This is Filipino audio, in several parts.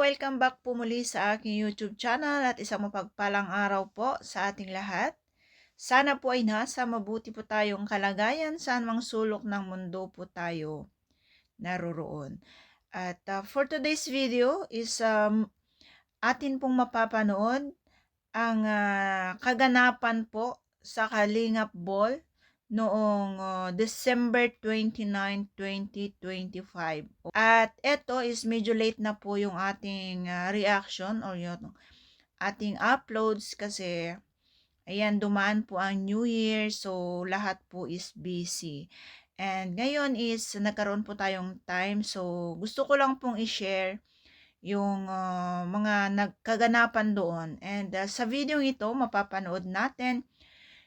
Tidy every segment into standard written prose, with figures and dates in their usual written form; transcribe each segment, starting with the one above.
welcome back po muli sa aking YouTube channel at isang mapagpalang araw po sa ating lahat. Sana po ay nasa mabuti po tayong kalagayan saan mang sulok ng mundo po tayo naroroon. At for today's video is atin pong mapapanood ang kaganapan po sa Kalingap Ball noong December 29, 2025. At ito is medyo late na po yung ating reaction or yung ating uploads kasi ayan, dumaan po ang New Year, so lahat po is busy. And ngayon is nagkaroon po tayong time, so gusto ko lang pong i-share yung mga nagkaganapan doon. And sa video ito, mapapanood natin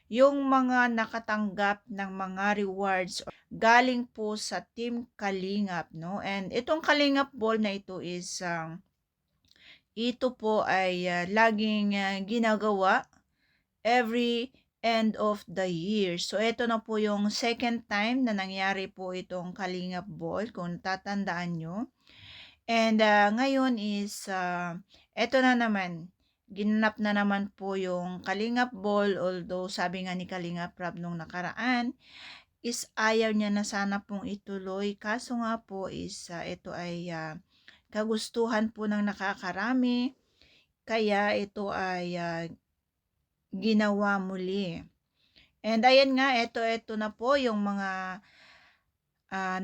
yung mga nakatanggap ng mga rewards galing po sa Team Kalingap, no? And itong Kalingap Ball na ito is ito po ay laging ginagawa every end of the year. So ito na po yung second time na nangyari po itong Kalingap Ball, kung tatandaan nyo. And ngayon is ito na naman, ginanap na naman po yung Kalingap Ball, although sabi nga ni Kalingap Rab nung nakaraan is ayaw niya na sana pong ituloy, kaso nga po is ito ay kagustuhan po ng nakakarami, kaya ito ay ginawa muli. And ayan nga, ito na po yung mga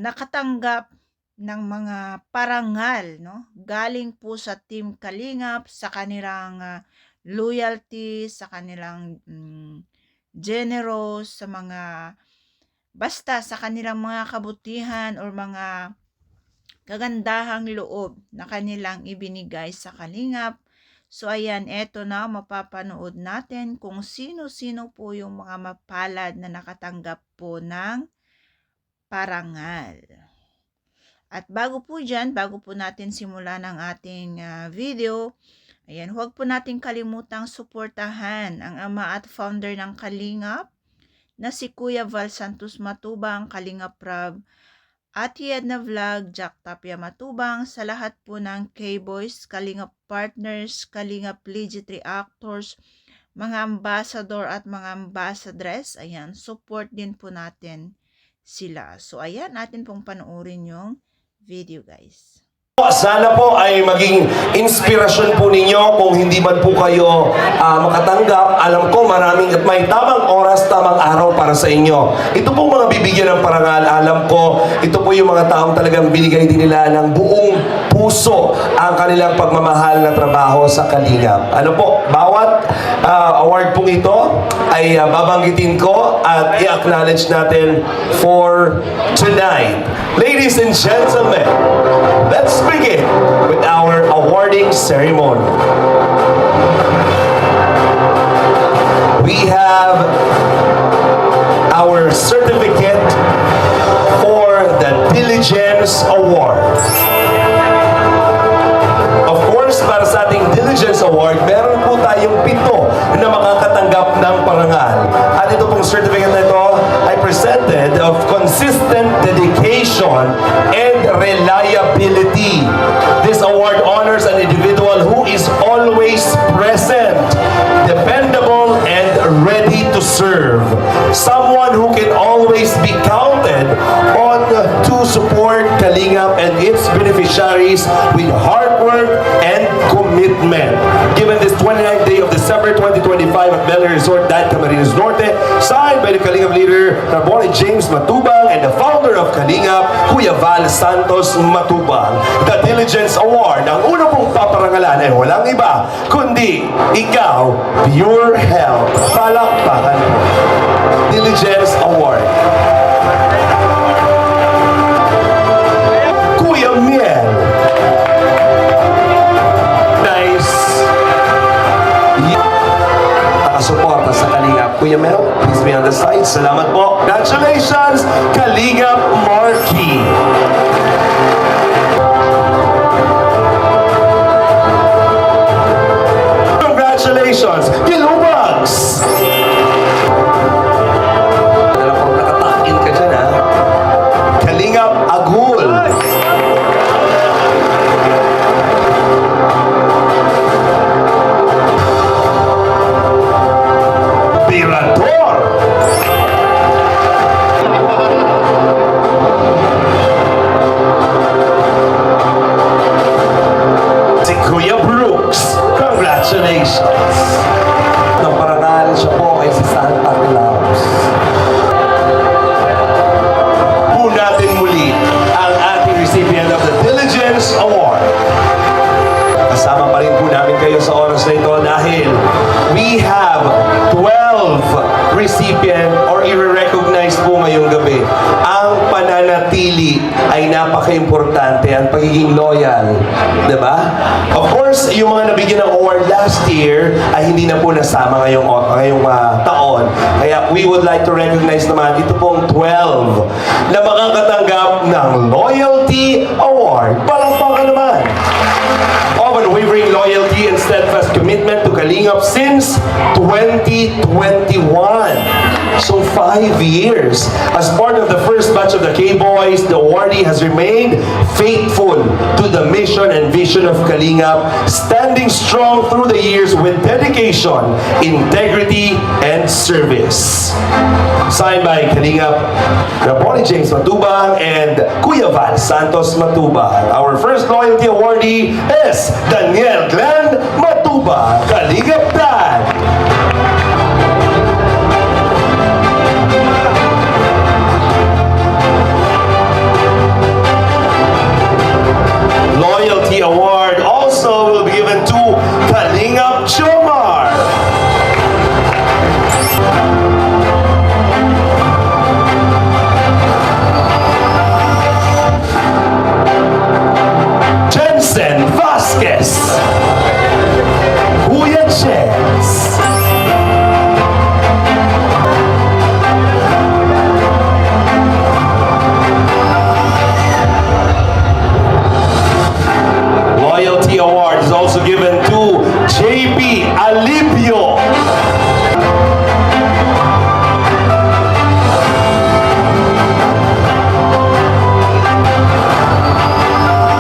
nakatanggap ng mga parangal, no? Galing po sa Team Kalingap, sa kanilang loyalty, sa kanilang generous, sa mga basta sa kanilang mga kabutihan or mga kagandahang loob na kanilang ibinigay sa Kalingap. So ayan, eto na, mapapanood natin kung sino-sino po yung mga mapalad na nakatanggap po ng parangal. At bago po natin simulan ang ating video, ayan, huwag po natin kalimutang suportahan ang ama at founder ng Kalingap na si Kuya Val Santos Matubang, Kalingap Rab, Ate Edna Vlog, Jack Tapia Matubang, sa lahat po ng K-Boys, Kalingap Partners, Kalingap Legit Reactors, mga ambassador at mga ambassadress. Ayan, support din po natin sila. So ayan, natin pong panoorin yung video, guys. Sana po ay maging inspirasyon po ninyo. Kung hindi man po kayo makatanggap, alam ko maraming at may tamang oras, tamang araw para sa inyo. Ito po mga bibigyan ng parangal. Alam ko, ito po yung mga taong talagang binigay din nila ng buong puso ang kanilang pagmamahal na trabaho sa Kalingap. Ano po, bawat award pong ito ay babanggitin ko at i-acknowledge natin for tonight. Ladies and gentlemen, let's begin with our awarding ceremony. We have our certificate for the Diligence Award. Of course, para sa ating Diligence Award, meron po tayong 7 na makakatanggap ng parangal. At ito pong certificate na ito ay presented of consistent dedication and reliability. This award honors an individual who is always present, dependable, and ready to serve. Someone who can always be counted on to support Kalingap and its beneficiaries with hard work and commitment. Given this 29th day of December 2025 at Bel Air Resort, Camarines Norte, signed by the Kalingap leader, Rabone James Matubang, and the founder of Kalingap, Kuya Val Santos Matubang. The Diligence Award, ang una pong paparangalan ay walang iba, kundi ikaw, Pure Health. Palakpakan po. Diligence Award. Kuya Miel. Nice. Nakasuporta sa Kalingap. Kuya Mel, please be on the side. Salamat po. Congratulations, Kalingap Marquis. Congratulations, Gilubags. Alam ko, nakatakin ka dyan, ha? Kalingap Agul. sa oras na ito dahil we have 12 recipient or i-recognize po ngayong gabi. Ang pananatili ay napaka-importante, ang pagiging loyal. Diba? Of course, yung mga nabigyan ng award last year ay hindi na po nasama ngayong taon. Kaya we would like to recognize naman ito pong 12 na makakatanggap ng Loyalty Award. Palakpakan naman! Of unwavering loyalty and steadfast commitment to Kalingap since 2021. So 5 years. As part of the first batch of the K-Boys, the awardee has remained faithful to the mission and vision of Kalingap, standing strong through the years with dedication, integrity, and service. Signed by Kalingap, Rapoli James Matubang and Kuya Val Santos Matubang. Our first loyalty awardee is Daniel Glenn Matubang, Kalingap Dad. Loyalty Award also will be given to Kalingap Jomar. Jensen Vasquez. Kuya Jens. Loyalty Award is also given to JP Alipio.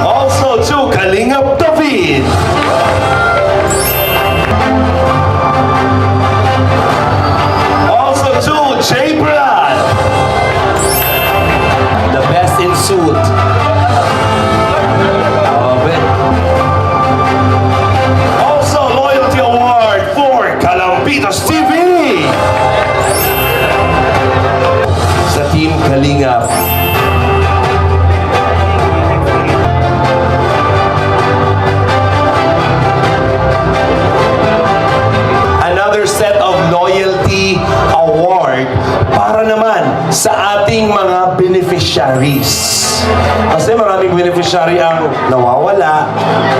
Also to Kalingap David. Also to J. Brad. The best in suit. Also, Loyalty Award for Kalampitos TV! Sa Team Kalingap. Another set of Loyalty Award para naman sa ating mga beneficiaries. Kasi maraming beneficiary ang nawawala,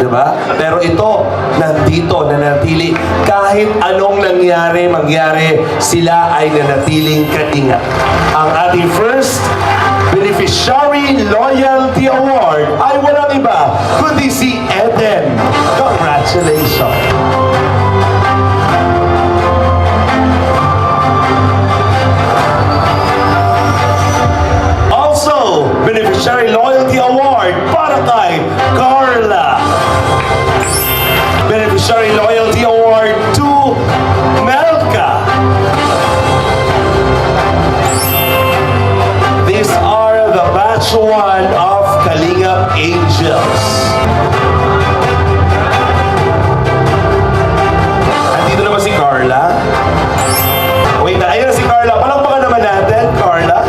di ba? Pero ito, nandito, nanatili. Kahit anong mangyari, sila ay nanatiling kaingat. Ang ating first Beneficiary Loyalty Award ay walang iba, kundi si Eden. Congratulations! Beneficiary Loyalty Award para kay Carla. Beneficiary Loyalty Award to Melka. These are the batch 1 of Kalingap Angels. Andito naman si Carla. Wait na, ayun na si Carla. Palakpakan naman natin, Carla.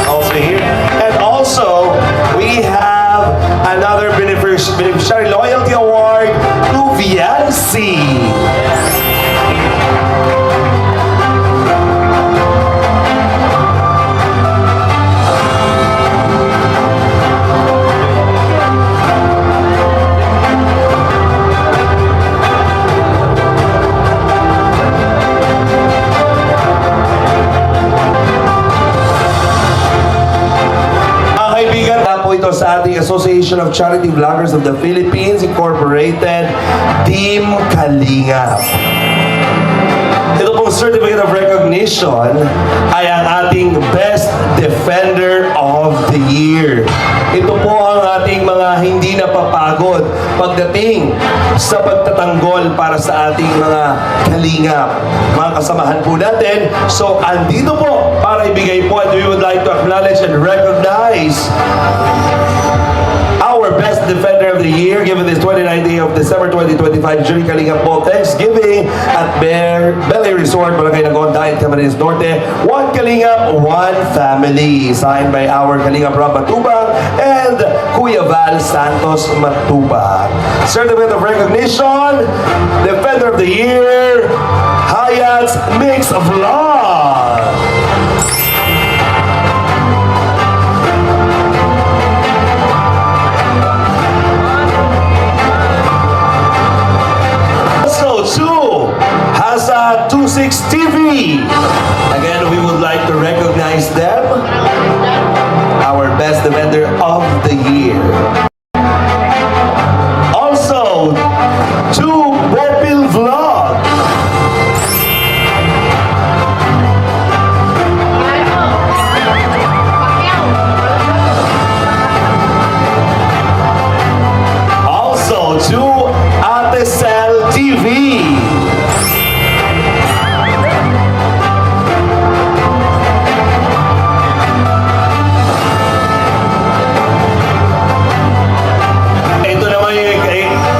Also here. And also, we have another Beneficiary Loyalty Award to Viancy. Ito sa ating Association of Charity Vloggers of the Philippines Incorporated, Team Kalingap. Ito pong Certificate of Recognition ay ang ating Best Defender of the Year. Ito po ang ating mga hindi napapagod pagdating sa pagtatanggol para sa ating mga kalingap. Mga kasamahan po natin. So, andito po para ibigay po and we would like to acknowledge and recognize our Best Defender of the Year given this 29th day of December 2025 during Kalingap Ball Thanksgiving at Belay Resort, Barangay Nagonda, Camarines Norte. One Kalingap, one family. Signed by our Kalingap Rob Matubang and and Kuya Val Santos Matuba. Certificate of Recognition, Defender of the Year, Hayat's Mix of Love. Also to Hasa 26 TV. Again, we would like to recognize them. Our best defender of the year. Also, to Bopil Vlog. Also, to Atesel TV.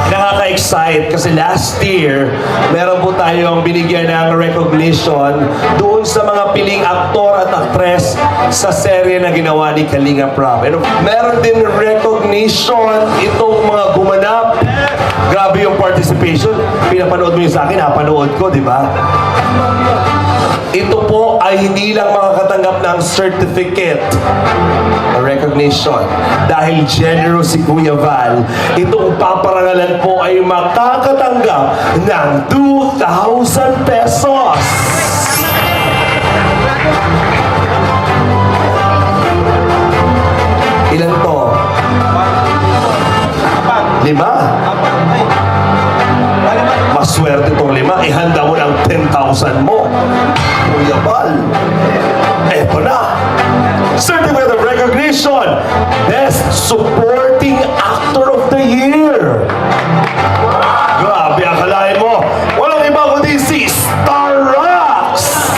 Nakaka-excite kasi last year, meron po tayong binigyan ng recognition doon sa mga piling aktor at aktres sa serye na ginawa ni Kalinga Prab. And meron din recognition itong mga gumanap. Grabe yung participation. Pinapanood mo yun sa akin, napanood ko, di ba? Ito po ay hindi lang makakatanggap ng certificate or recognition. Dahil generous si Kuya Val, itong paparangalan po ay makakatanggap ng 2,000 pesos. Ilan to? 5? Maswerte tong 5. Ihanda mo ng 10,000 mo. Kuya Val. Eto na. Certificate of Recognition. Best Supporting Actor of the Year. Grabe, akalain mo. Walang iba kundi si Star Rocks.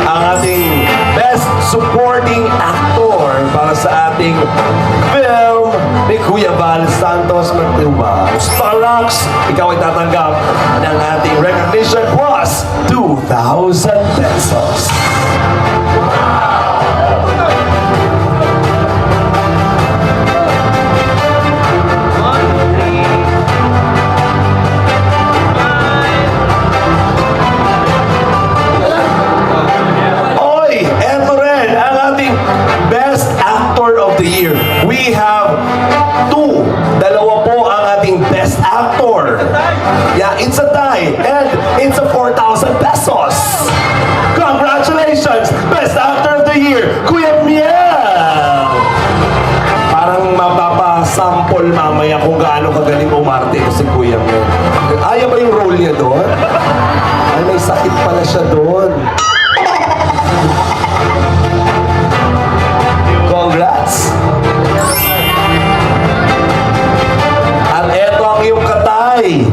Ang ating Best Supporting Actor para sa ating film ni Kuya Val Santos Matuba. Star Rocks, ikaw ay tatanggap ng ating recognition plus 2,000 pesos. Oy, eto rin ang ating Best Actor of the Year. We have two. Dalawa po ang ating Best Actor. Yeah, it's a tie. And it's a 4,000 pesos. Congratulations! Best Actor of the Year, Kuya Miel! Parang mapapasample mamaya kung gaano kagaling umarte si Kuya Miel. Ayaw ba yung role niya doon? Ay, may sakit pala siya doon. Congrats! At eto ang iyong katay.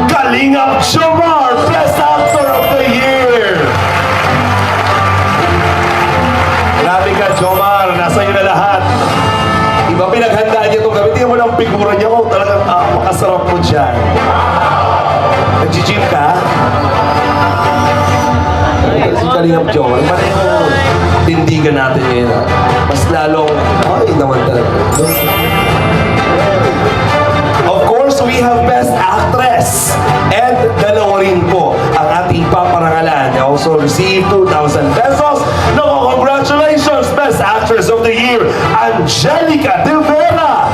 Kalingap Jomar, Best Actor of the Year! Grabe ka, Jomar. Nasa iyo na lahat. Iba pinaghandaan niya itong gamitin mo ng figura niya. Oh, talagang makasarap mo dyan. Nag-gym ka? Si Kalingap Jomar. Pareho tindigan natin ngayon. Mas lalong, ay naman talaga. Of course, we have Best Actress. And dalawa rin po ang ating paparangalan. They also received 2,000 pesos. No, congratulations, Best Actress of the Year, Angelica De Vera.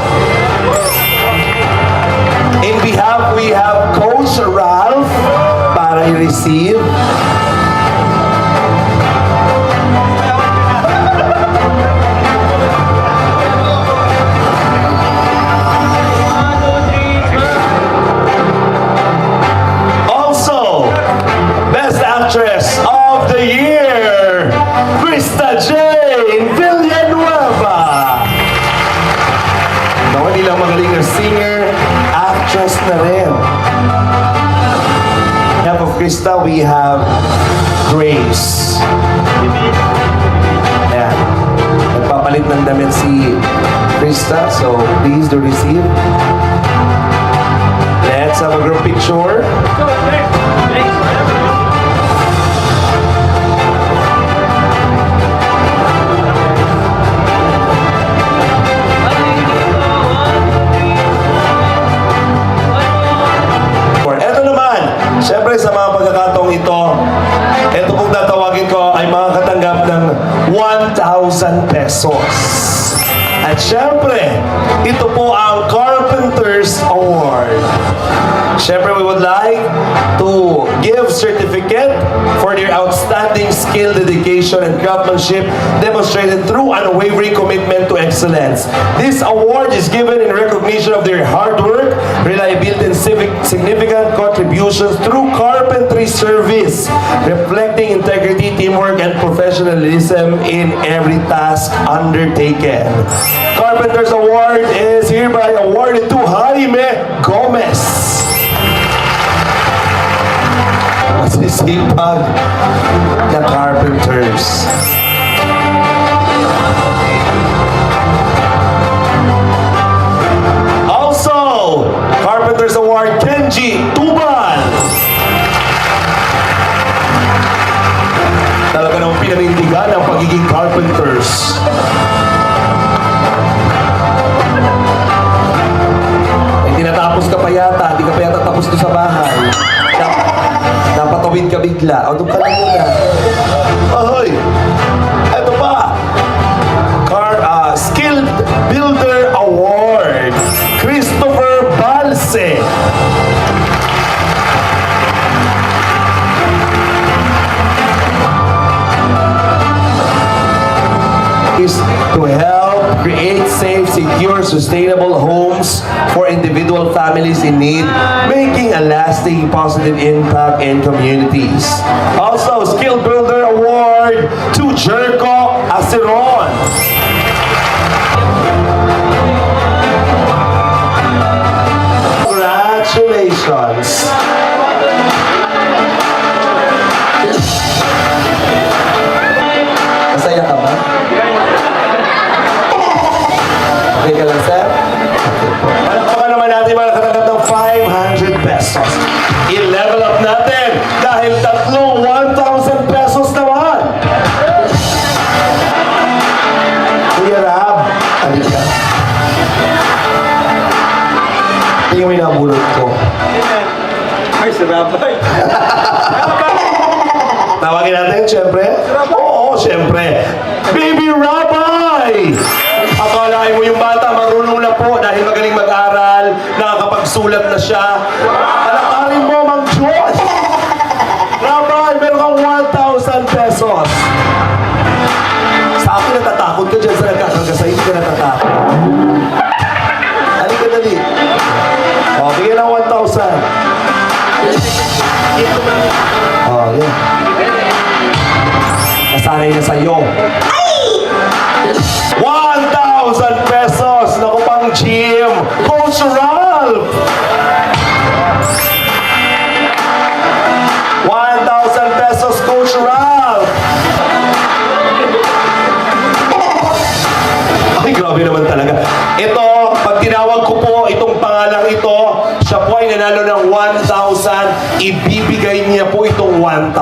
In behalf, we have Coach Ralph para i-receive. Actress of the Year, Krista Jane Villanueva. No, hindi lang magaling na singer, actress na rin. Half of Krista, we have Grace. Ayan. Nagpapalit ng damit si Krista, so please do receive. Let's have a group picture. 1,000 pesos. At syempre, ito po ang Carpenters Award. Syempre, we would like to give certificate for their outstanding skill, dedication, and craftsmanship demonstrated through unwavering commitment to excellence. This award is given in recognition of their hard work, reliability, and significant contributions through carpentry service, reflecting integrity, teamwork, and professionalism in every task undertaken. Carpenters Award is hereby awarded to Jaime Gomez. Masisipag na carpenters. Also, Carpenters Award Kenji Tuban. Talaga namang pinanindigan ang pagiging carpenters. Ay, tinatapos ka pa yata, di ka pa yata tapos doon sa bahay. Napatawid ka bigla. O, doon ka na muna. Ahoy! Eto pa! Skilled Builder Award. Christopher Balse. Is to help create safe, secure, sustainable homes for individual families in need, making a lasting positive impact in communities. Also, Skill Builder Award to Jerko Aceron. Congratulations. Masaya ka ba? Okay ka lang, sir? Palakpakan naman natin mga nakatanggap ng 500 pesos. I-level up natin dahil tatlong 1,000 pesos naman. Kuya Rab, alin ka? Tingnan mo yung nabulot ko. Ay, si Rabay. Tawagin natin, syempre? Oo, syempre. Baby Rabay! Akalain mo yung bata, marunong na po dahil magaling mag-aral, nakakapagsulat na siya. Alakarin mo, Mang John! Rabay, meron kang 1,000 pesos. Sa akin natatakot ka dyan sa nagkakarga, hindi ka natatakot. Halika dali. O, bigyan ng 1,000. O, yan. Nasanay na sa'yo. 1,000 pesos! Naku pang gym! Coach Ralph! 1,000 pesos, Coach Ralph! Ay, grabe naman talaga. Ito, pag tinawag ko po itong pangalang ito, siya po ay nanalo ng 1,000, ibibigay niya po itong 1,000.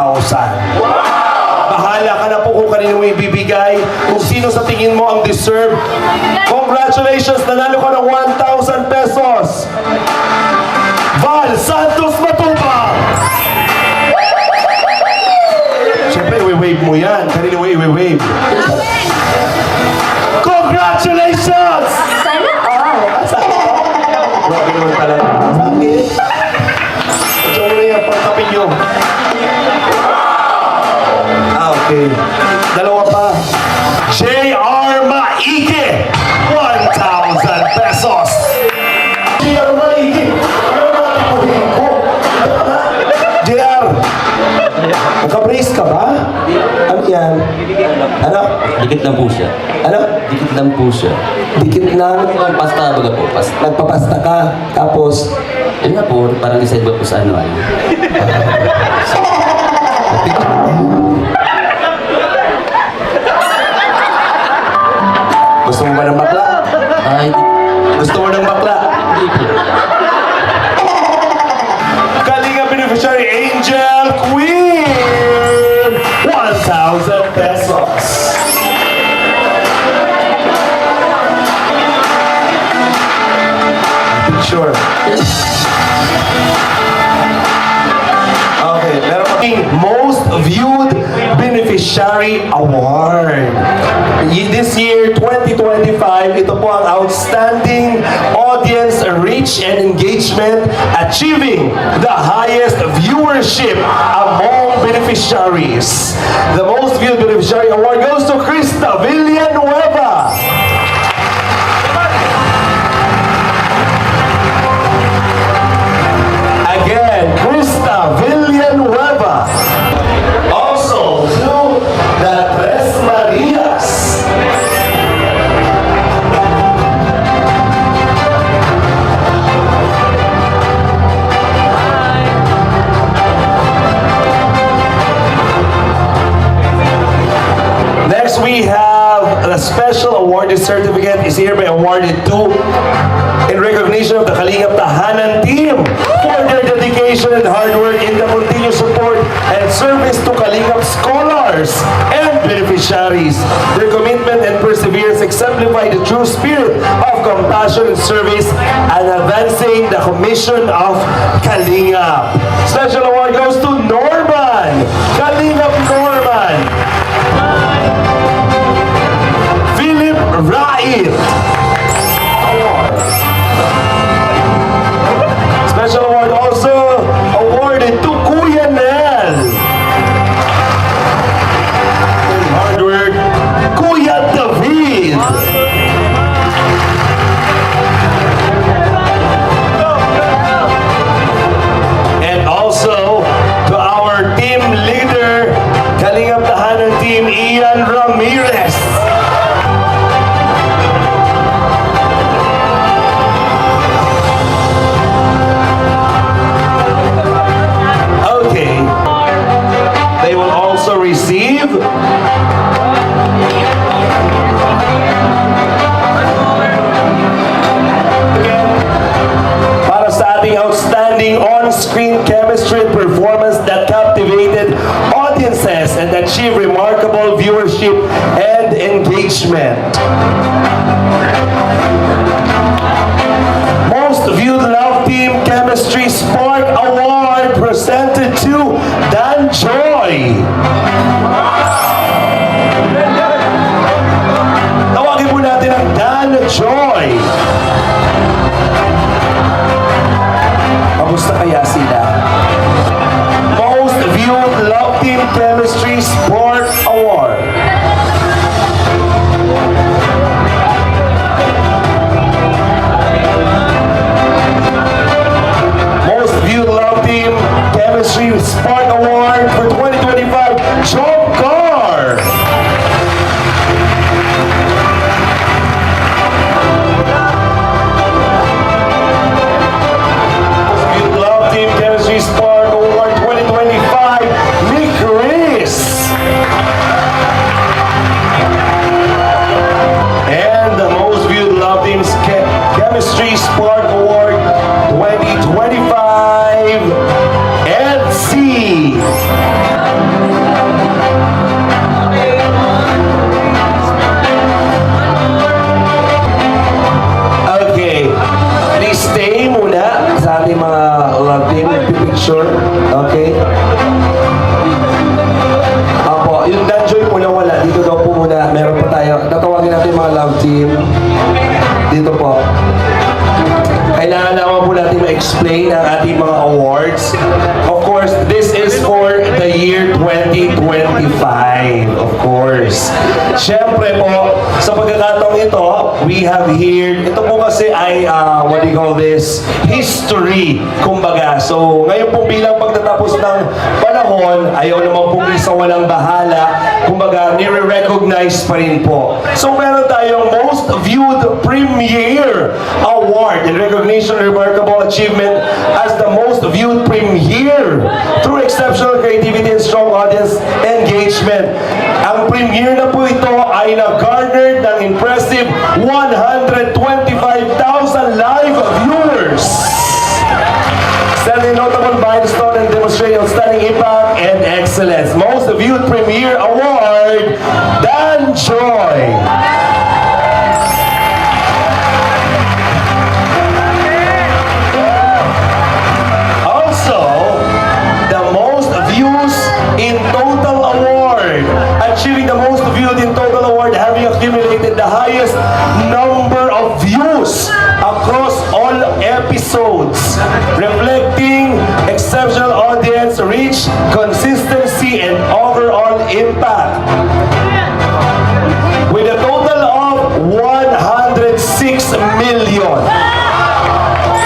Bahala ka na po kung kanino mo ibibigay, kung sino sa tingin mo ang deserve. Congratulations! Nanalo ka ng 1,000 pesos! Val Santos Matubang! Siyempre, i-wave mo yan. Kanino mo i-wave? Congratulations! Sana all. Grabe naman talaga. Sakit. Diyan mo na yan, pangkapin nyo. Okay. Dalawa pa. J.R. Maike, 1,000 pesos. J.R. Maike. J.R. Nagka-brace ka ba? Ano yan? Ano? Dikit lang po siya. Ano? Dikit lang po siya. Dikit na. Pasta baga po, pasta. Nagpapasta ka. Tapos, Yun nga po, parang decide ba po sa ano ay. gusto mo ba ng bakla? Ay, Gusto mo ng bakla? hindi po. Kalinga Beneficiary Angel Queen! 1,000 pesos. Picture. Okay, meron kaming Most Viewed Beneficiary Award. Award. This year, 2025, ito po ang Outstanding Audience Reach and Engagement, achieving the highest viewership among beneficiaries. The most viewed beneficiary award goes to Krista Villanueva. Again, Krista Villanueva. Also to the Tres Marias. Next, we have a special award. This certificate is hereby awarded to, in recognition of the Kalingap Tahanan team for their dedication and hard work in the continuous support and service to Kalingap scholars and beneficiaries. Their commitment and perseverance exemplify the true spirit of compassion and service and advancing the commission of Kalingap. Special award goes to Norman! Kalingap Norman! Philip Rait. Special award also awarded to Kuya Nel. In hard work, Kuya David. And also to our team leader, Kalingap Tahanan team, Ian Ramirez. Okay. They will also receive para sa ating outstanding on-screen chemistry and performance that captivated audiences and achieved remarkable viewership and engagement. Most viewed Love Team Chemistry Spark Award presented to Dan Joy. Tawagin po natin ang Dan Joy. Kamusta kaya sila? Most viewed Love Team Chemistry Spark Award. Most viewed Love Team Chemistry Spark Award for 2025, Job Carr. Most viewed Love Team Chemistry Spark Award 2025, Nick Reese. And the most viewed Love Team's Chemistry Spark Award 2025, Ed C. Okay, please stay muna sa ating mga Love Team picture. Okay? Apo, yung Danjoy po na wala, dito daw po muna, meron pa tayo. Tatawagin natin yung mga Love Team. Dito po. Kailangan naman po natin ma-explain ang ating mga awards. Of course, this is for the year 2025. Of course. Siyempre po, sa pagkakataong ito, we have here, ito po kasi ay, what do you call this? History, kumbaga. So, ngayon po bilang pagtatapos ng panahon, ayaw naman po isa walang bahala. Kumbaga, nire-recognize pa rin po. So, meron tayong Most Viewed Premiere Award in recognition of remarkable achievement as the most viewed premiere through exceptional creativity and strong audience engagement. Ang premiere na po ito ay nag-garnered ng impressive 125,000 live viewers. Standing notable milestone and demonstrating outstanding impact and excellence. Most viewed premiere award, Dan Joy. Also, the most views in total award, achieving the most viewed in total Award having accumulated the highest number of views across all episodes, reflecting exceptional audience reach, consistency, and overall impact. With a total of 106 million.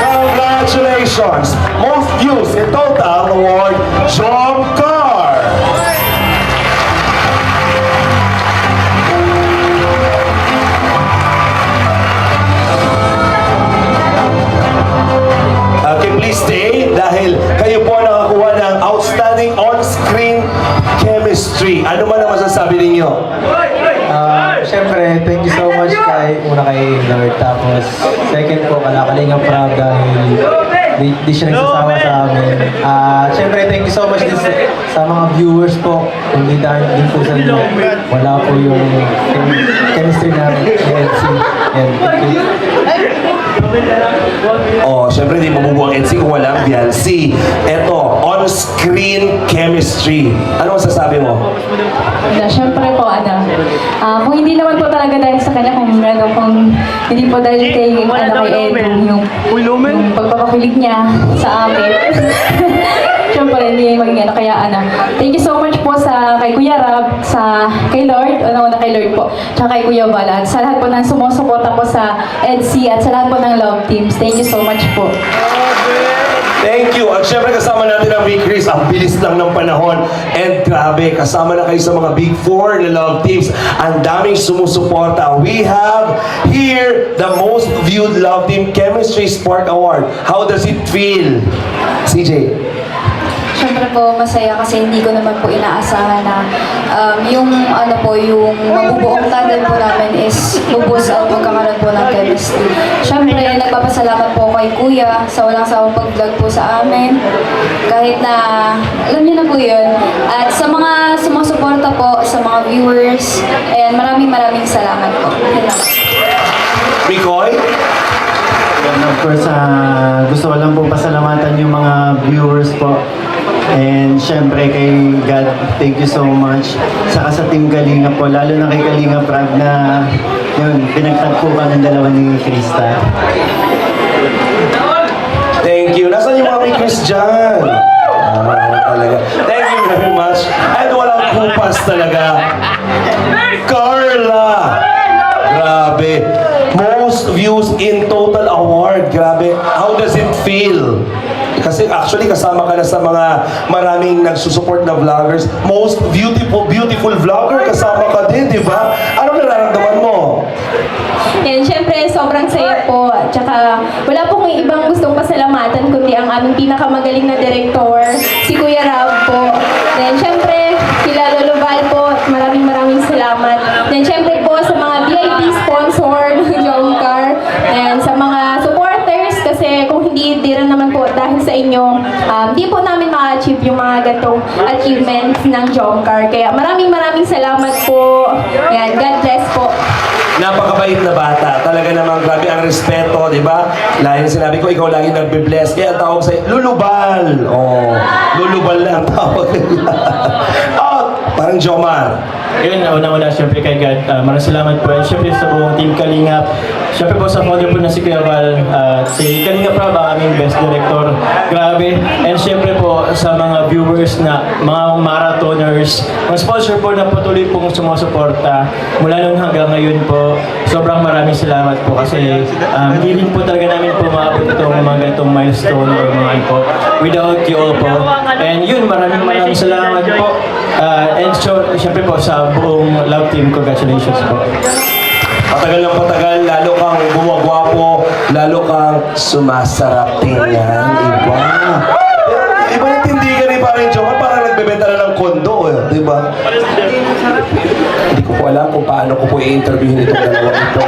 Congratulations! Most views in total award, Jomcar! Okay, please stay dahil kayo po nakakuha ng outstanding on-screen chemistry. Ano man ang masasabi ninyo? Siyempre, thank you so much kay Lord. Tapos, second po, Kalakalinga Prab dahil di siya nagsasama sa amin. Siyempre, thank you so much din sa mga viewers po. Hindi dahil din po sa inyo, wala po yung chemistry namin ni EDC. And thank you. Oh, syempre di mabubuo ang NC kung walang VLC. Eto, on-screen chemistry. Ano masasabi mo? Siyempre po, kung hindi naman po talaga dahil sa kanya, kung hindi po dahil kay Edu, yung pagpapakilig niya sa amin. Siyempre, hindi maging kaya thank you so much po kay Kuya Rab, kay Lord, una kay Lord po, tsaka kay Kuya Bala, at sa lahat po ng sumusuporta po sa EDC at sa lahat po ng love teams. Thank you so much po. Thank you. At syempre kasama natin ang Big Chris. Ang bilis lang ng panahon. And grabe, kasama na kayo sa mga Big Four na love teams. Ang daming sumusuporta. We have here the most viewed love team Chemistry Sport Award. How does it feel? CJ? Siyempre po, masaya kasi hindi ko naman po inaasahan na yung mabubuong tandem po namin is lubos at magkakaroon po ng chemistry. Siyempre, nagpapasalamat po kay Kuya sa walang sawang pag-vlog po sa amin. Kahit na, alam niyo na po yun. At sa mga sumusuporta po, sa mga viewers, and maraming salamat po. Yun lang. Mikoy? And of course, gusto ko lang po pasalamatan yung mga viewers po. And syempre kay God, thank you so much. Saka sa Team Kalinga po, lalo na kay Kalinga Prab na yun, pinagtagpo ka ng dalawa ni Krista. Thank you. Nasaan yung mga Big Chris dyan? Talaga. Thank you very much. And walang kupas talaga. Carla! Grabe. Most views in total award. Grabe. How does it feel? Kasi actually kasama ka na sa mga maraming nagsusupport na vloggers. Most beautiful vlogger, kasama ka din, di ba? Anong nararamdaman mo? And syempre, sobrang saya po. Tsaka, wala pong may ibang gustong pasalamatan kundi ang aming pinakamagaling na director, si Kuya Rab po. Then syempre, kila Lolo Val po, maraming salamat. Then syempre po sa mga VIP sponsor ng Jomcar, and sa mga supporters, kasi kung hindi rin naman po dahil sa inyo, di po namin ma-achieve yung mga gantong achievements ng Jomcar. Kaya maraming salamat po. Yan, God bless po. Napakabait na bata. Talaga namang grabe ang respeto, di ba? Lagi sinabi ko, ikaw lagi nagbe-bless. Kaya ang tawag sa'yo, Lulubal. Oh, Lulubal na ang tawag nila. Oh, parang Jomar. Yun, una-una, syempre kay God. Maraming salamat po. And syempre sa buong Team Kalingap. Syempre po sa founder po na si Kuya Val. Si Kalingap Prab, ang aming best director. Grabe. And syempre po sa mga viewers na mga marathoners. Mga sponsor po na patuloy pong sumusuporta. Mula noon hanggang ngayon po. Sobrang maraming salamat po kasi hindi rin po talaga namin po maabot itong mga ganitong milestone or mga po. Without you all po. And yun, maraming salamat po. And so, syempre po sa buong love team, congratulations po. Patagal ng patagal, lalo kang gumagwapo, lalo kang sumasarap tingnan, iba. Iba yung tindigan ni parang Jomar, parang nagbebenta na ng kondo, di ba? Hindi ko po alam kung paano ko po i-interviewin itong dalawang ito.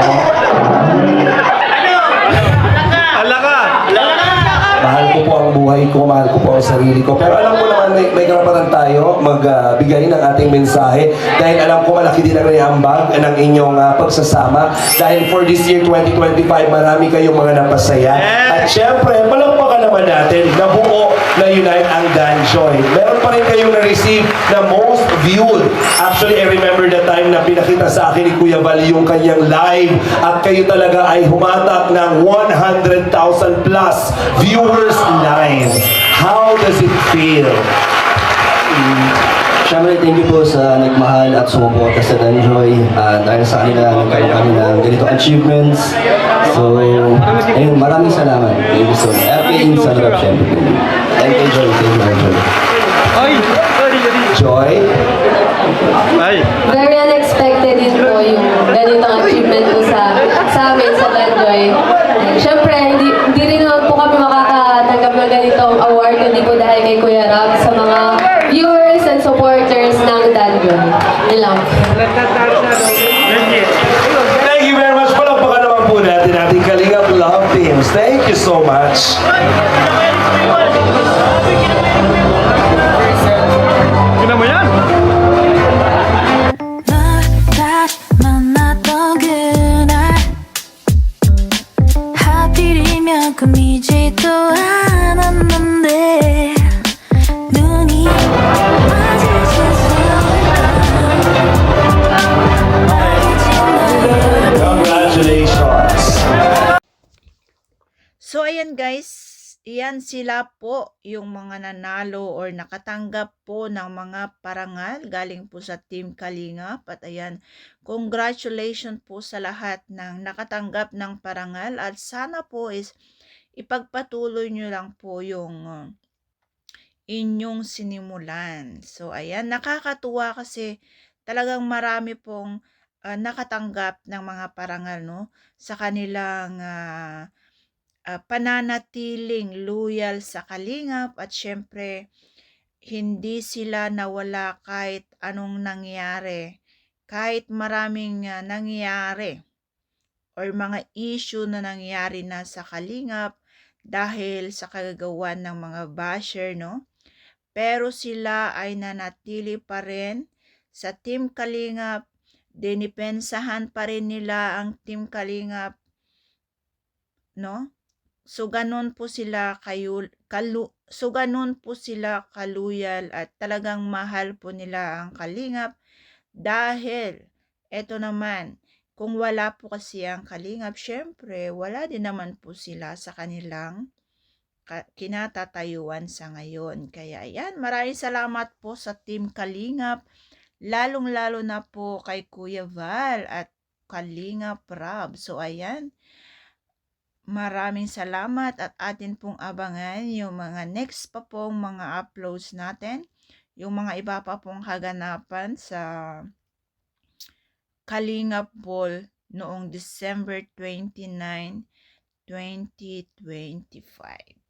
Mahal ko po ang buhay ko, mahal ko po ang sarili ko. Pero alam ko naman, may karapatan tayo magbigay ng ating mensahe. Dahil alam ko malaki din ang naiambag ng inyong pagsasama. Dahil for this year 2025, marami kayong mga napasaya. At syempre, palakpakan naman naman natin na buo na Unite ang Danjoy. Meron pa rin kayong na-receive na most viewed. Actually, I remember the time na pinakita sa akin ni Kuya Val yung kanyang live at kayo talaga ay humatak ng 100,000 plus viewers live. How does it feel? Siyempre, thank you po sa nagmahal at sumuporta sa Danjoy. Dahil sa kanila, nagkaroon kami ng ganitong achievements. So, ayun, maraming salamat. Thank you so much. RPA sa love, siyempre. Thank you, Joy. Thank you, Joy. Joy? Very unexpected din po yung ganitong achievement po sa amin sa Danjoy. Siyempre, hindi rin naman po kami makakatanggap ng ganitong award kundi po dahil kay Kuya Rab sa mga viewers and supporters ng Danjoy. Yun lang. Thank you very much. Palakpakan naman po natin ating Kalingap Love Teams. Thank you so much. 널 다시 만났던 그날 하필이면 꿈이지도 않았는데 눈이 마주친 순간 Congratulations. So, ayan guys, iyan sila po yung mga nanalo or nakatanggap po ng mga parangal galing po sa Team Kalingap. At ayan, congratulations po sa lahat ng nakatanggap ng parangal at sana po is ipagpatuloy nyo lang po yung inyong sinimulan. So, ayan, nakakatuwa kasi talagang marami pong nakatanggap ng mga parangal, no? Sa kanilang pananatiling loyal sa Kalingap at syempre hindi sila nawala kahit anong nangyari. Kahit maraming nangyari or mga issue na nangyari na sa Kalingap dahil sa kagagawan ng mga basher, no? Pero sila ay nanatili pa rin sa Team Kalingap, dinipensahan pa rin nila ang Team Kalingap, no? So ganun po sila kaluyal at talagang mahal po nila ang Kalingap dahil eto naman, kung wala po kasi ang Kalingap, syempre wala din naman po sila sa kanilang kinatatayuan sa ngayon. Kaya ayan, maraming salamat po sa Team Kalingap, lalong-lalo na po kay Kuya Val at Kalingap Rab. So ayan, maraming salamat at atin pong abangan yung mga next pa pong mga uploads natin, yung mga iba pa pong kaganapan sa Kalingap Ball noong December 29, 2025.